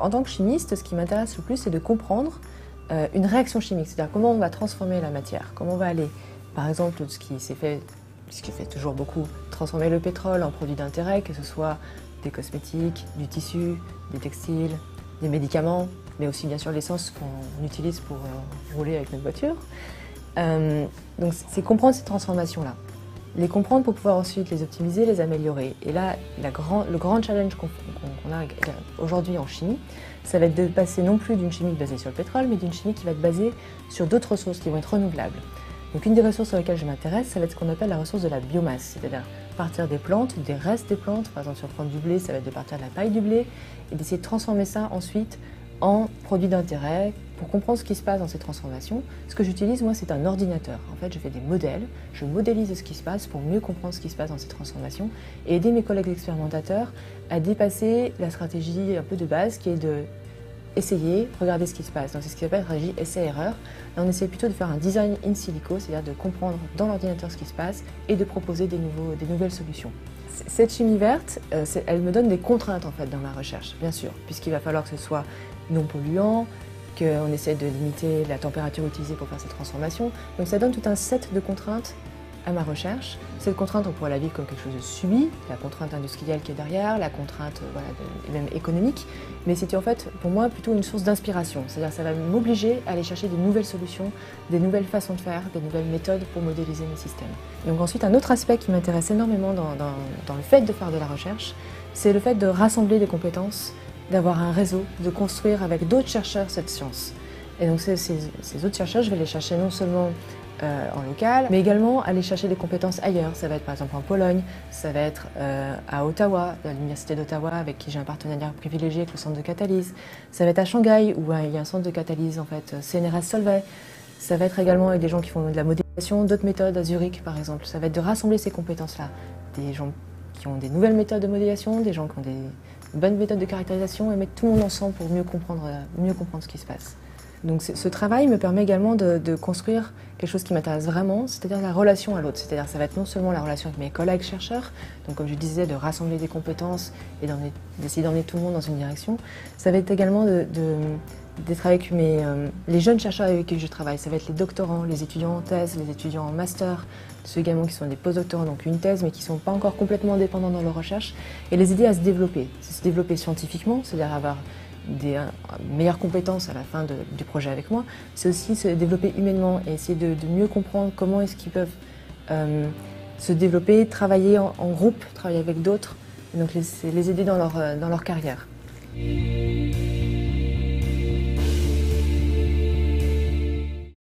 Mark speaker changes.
Speaker 1: en tant que chimiste, ce qui m'intéresse le plus, c'est de comprendre une réaction chimique, c'est-à-dire comment on va transformer la matière, comment on va aller, par exemple, ce qui fait toujours beaucoup, transformer le pétrole en produit d'intérêt, que ce soit des cosmétiques, du tissu, des textiles, des médicaments, mais aussi bien sûr l'essence qu'on utilise pour rouler avec notre voiture. Donc c'est comprendre ces transformations-là, les comprendre pour pouvoir ensuite les optimiser, les améliorer. Et là, le grand challenge qu'on a aujourd'hui en chimie, ça va être de passer non plus d'une chimie basée sur le pétrole, mais d'une chimie qui va être basée sur d'autres ressources qui vont être renouvelables. Donc une des ressources sur lesquelles je m'intéresse, ça va être ce qu'on appelle la ressource de la biomasse, c'est-à-dire partir des plantes, des restes des plantes. Par exemple, si on prend du blé, ça va être de partir de la paille du blé et d'essayer de transformer ça ensuite en produit d'intérêt. Pour comprendre ce qui se passe dans ces transformations, ce que j'utilise, moi, c'est un ordinateur. En fait, je fais des modèles, je modélise ce qui se passe pour mieux comprendre ce qui se passe dans ces transformations et aider mes collègues expérimentateurs à dépasser la stratégie un peu de base qui est de essayer, regarder ce qui se passe. Donc c'est ce qui s'appelle la stratégie essai-erreur. Là, on essaie plutôt de faire un design in silico, c'est-à-dire de comprendre dans l'ordinateur ce qui se passe et de proposer des nouvelles solutions. Cette chimie verte, elle me donne des contraintes en fait dans ma recherche, bien sûr, puisqu'il va falloir que ce soit non polluant, qu'on essaie de limiter la température utilisée pour faire cette transformation. Donc ça donne tout un set de contraintes à ma recherche. Cette contrainte, on pourrait la vivre comme quelque chose de subi, la contrainte industrielle qui est derrière, la contrainte même économique, mais c'était en fait pour moi plutôt une source d'inspiration. C'est-à-dire ça va m'obliger à aller chercher des nouvelles solutions, des nouvelles façons de faire, des nouvelles méthodes pour modéliser mes systèmes. Donc ensuite, un autre aspect qui m'intéresse énormément dans le fait de faire de la recherche, c'est le fait de rassembler des compétences, d'avoir un réseau, de construire avec d'autres chercheurs cette science. Et donc ces autres chercheurs, je vais les chercher non seulement en local, mais également aller chercher des compétences ailleurs. Ça va être par exemple en Pologne, ça va être à Ottawa, à l'université d'Ottawa avec qui j'ai un partenariat privilégié avec le centre de catalyse. Ça va être à Shanghai où il y a un centre de catalyse en fait, CNRS Solvay. Ça va être également avec des gens qui font de la modélisation, d'autres méthodes à Zurich par exemple. Ça va être de rassembler ces compétences-là, des gens qui ont des nouvelles méthodes de modélisation, des gens qui ont des bonnes méthodes de caractérisation et mettre tout le monde ensemble pour mieux comprendre ce qui se passe. Donc ce travail me permet également de construire quelque chose qui m'intéresse vraiment, c'est-à-dire la relation à l'autre. C'est-à-dire ça va être non seulement la relation avec mes collègues chercheurs, donc comme je disais, de rassembler des compétences et d'essayer d'emmener tout le monde dans une direction. Ça va être également d'être avec les jeunes chercheurs avec qui je travaille. Ça va être les doctorants, les étudiants en thèse, les étudiants en master, ceux également qui sont des postdoctorants, donc une thèse, mais qui ne sont pas encore complètement indépendants dans leur recherche, et les aider à se développer scientifiquement, c'est-à-dire avoir des meilleures compétences à la fin du projet avec moi, c'est aussi se développer humainement et essayer de mieux comprendre comment est-ce qu'ils peuvent se développer, travailler en groupe, travailler avec d'autres, donc les aider dans leur carrière.